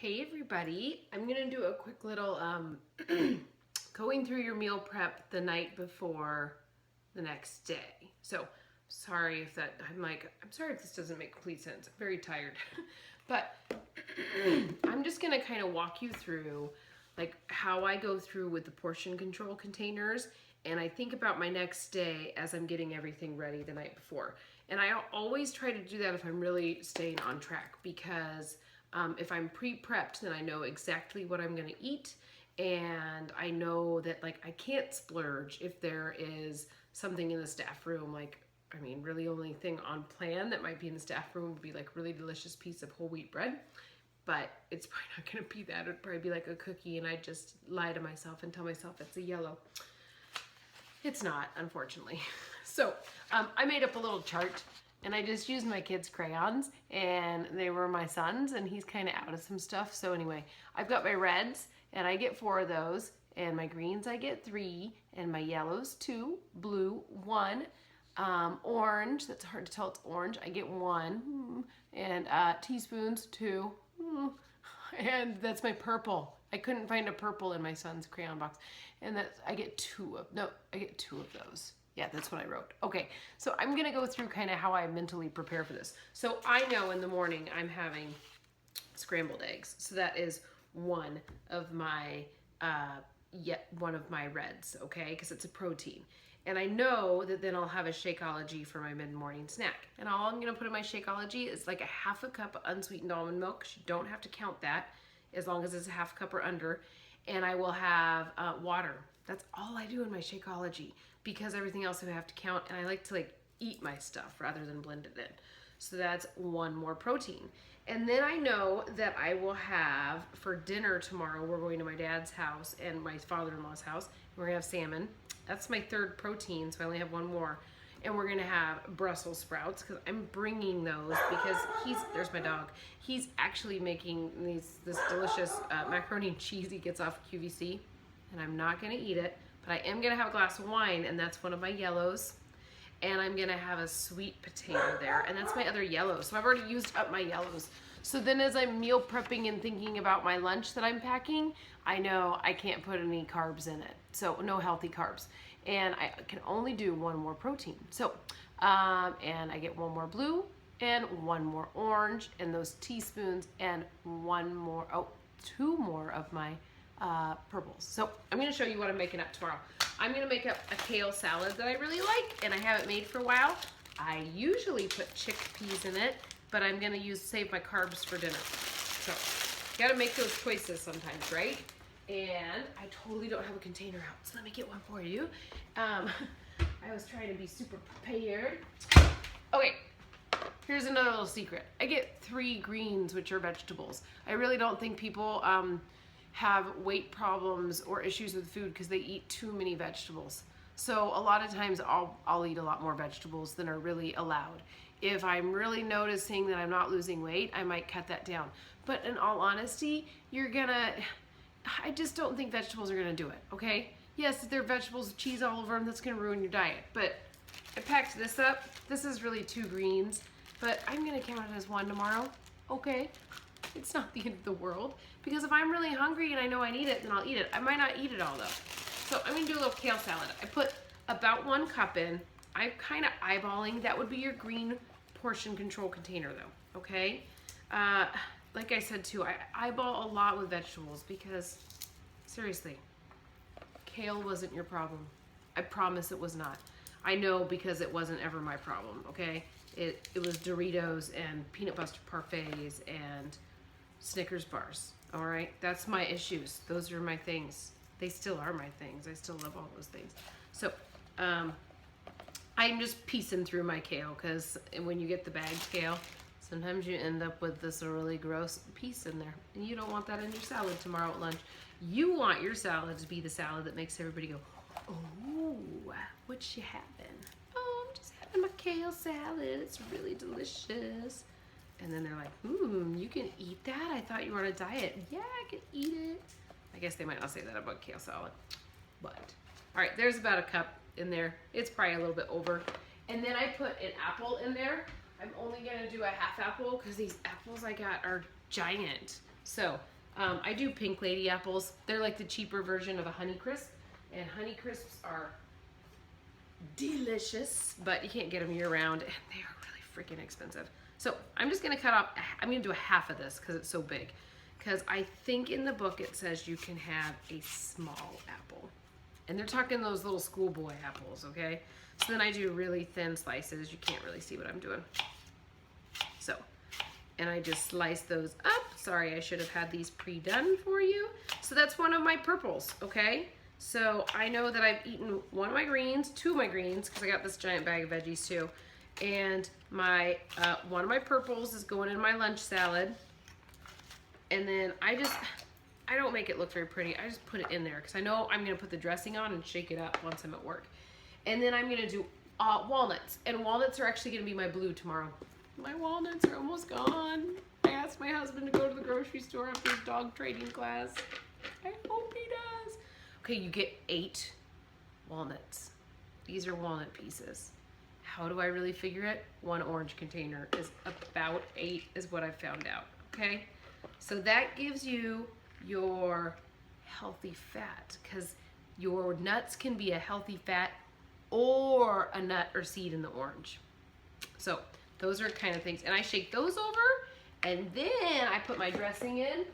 Hey everybody, I'm gonna do a quick little going through your meal prep the night before the next day. So sorry if I'm sorry if this doesn't make complete sense. I'm very tired. But I'm just gonna kind of walk you through like how I go through with the portion control containers, and I think about my next day as I'm getting everything ready the night before. And I always try to do that if I'm really staying on track, because if I'm pre-prepped, then I know exactly what I'm gonna eat, and I know that like I can't splurge if there is something in the staff room. Like, I mean, really only thing on plan that might be in the staff room would be like really delicious piece of whole wheat bread, but it's probably not gonna be that. It'd probably be like a cookie, and I just lie to myself and tell myself it's a yellow. It's not, unfortunately. So I made up a little chart, and I just used my kids' crayons, and they were my son's, and he's kind of out of some stuff. So anyway, I've got my reds, and I get 4 of those, and my greens I get 3, and my yellows 2, blue 1, orange, that's hard to tell it's orange, I get 1, and teaspoons 2, and that's my purple. I couldn't find a purple in my son's crayon box, and I get 2 of those. Yeah, that's what I wrote. Okay, so I'm gonna go through kind of how I mentally prepare for this. So I know in the morning I'm having scrambled eggs. So that is one of my reds, okay? Because it's a protein. And I know that then I'll have a Shakeology for my mid-morning snack. And all I'm gonna put in my Shakeology is like a half a cup of unsweetened almond milk. You don't have to count that, as long as it's a half cup or under. And I will have water. That's all I do in my Shakeology, because everything else I have to count, and I like to eat my stuff rather than blend it in. So that's 1 more protein. And then I know that I will have, for dinner tomorrow, we're going to my dad's house and my father-in-law's house, and we're gonna have salmon. That's my 3rd protein, so I only have 1 more. And we're gonna have Brussels sprouts, because I'm bringing those because there's my dog. He's actually making this delicious macaroni and cheese he gets off QVC, and I'm not gonna eat it, but I am gonna have a glass of wine, and that's one of my yellows. And I'm gonna have a sweet potato there, and that's my other yellow. So I've already used up my yellows. So then as I'm meal prepping and thinking about my lunch that I'm packing, I know I can't put any carbs in it. So no healthy carbs. And I can only do 1 more protein. So, and I get 1 more blue and 1 more orange, and those teaspoons, and 2 more of my purples. So I'm gonna show you what I'm making up tomorrow. I'm gonna make up a kale salad that I really like, and I haven't made for a while. I usually put chickpeas in it, but I'm gonna save my carbs for dinner. So, gotta make those choices sometimes, right? And I totally don't have a container out, so let me get one for you. I was trying to be super prepared. Okay, here's another little secret. I get 3 greens, which are vegetables. I really don't think people have weight problems or issues with food because they eat too many vegetables. So a lot of times I'll eat a lot more vegetables than are really allowed. If I'm really noticing that I'm not losing weight, I might cut that down. But in all honesty, I just don't think vegetables are gonna do it, okay? Yes, if they're vegetables with cheese all over them, that's gonna ruin your diet. But I packed this up. This is really 2 greens, but I'm gonna count it as 1 tomorrow, okay? It's not the end of the world, because if I'm really hungry and I know I need it, then I'll eat it. I might not eat it all though. So I'm gonna do a little kale salad. I put about 1 cup in. I'm kind of eyeballing. That would be your green portion control container though, okay? Like I said too, I eyeball a lot with vegetables because, seriously, kale wasn't your problem. I promise it was not. I know, because it wasn't ever my problem, okay? It was Doritos and peanut butter parfaits and Snickers bars, all right? That's my issues. Those are my things. They still are my things. I still love all those things. So I'm just piecing through my kale, because when you get the bagged kale, sometimes you end up with this really gross piece in there, and you don't want that in your salad tomorrow at lunch. You want your salad to be the salad that makes everybody go, oh, what you having? Oh, I'm just having my kale salad. It's really delicious. And then they're like, you can eat that? I thought you were on a diet. Yeah, I can eat it. I guess they might not say that about kale salad, but. All right, there's about a cup in there. It's probably a little bit over. And then I put an apple in there. I'm only gonna do a half apple because these apples I got are giant. So I do Pink Lady apples. They're like the cheaper version of a Honey Crisp, and Honey Crisps are delicious, but you can't get them year round, and they are really freaking expensive. So I'm just gonna cut off, I'm gonna do a half of this because it's so big. Because I think in the book it says you can have a small apple. And they're talking those little schoolboy apples, okay? So then I do really thin slices. You can't really see what I'm doing. So, and I just slice those up. Sorry, I should have had these pre-done for you. So that's one of my purples, okay? So I know that I've eaten one of my greens, two of my greens, because I got this giant bag of veggies too. And my one of my purples is going in my lunch salad. And then I don't make it look very pretty. I just put it in there because I know I'm gonna put the dressing on and shake it up once I'm at work. And then I'm gonna do walnuts. And walnuts are actually gonna be my blue tomorrow. My walnuts are almost gone. I asked my husband to go to the grocery store after his dog training class. I hope he does. Okay, you get 8 walnuts. These are walnut pieces. How do I really figure it? 1 orange container is about 8 is what I found out, okay? So that gives you your healthy fat, because your nuts can be a healthy fat or a nut or seed in the orange. So those are kind of things. And I shake those over, and then I put my dressing in.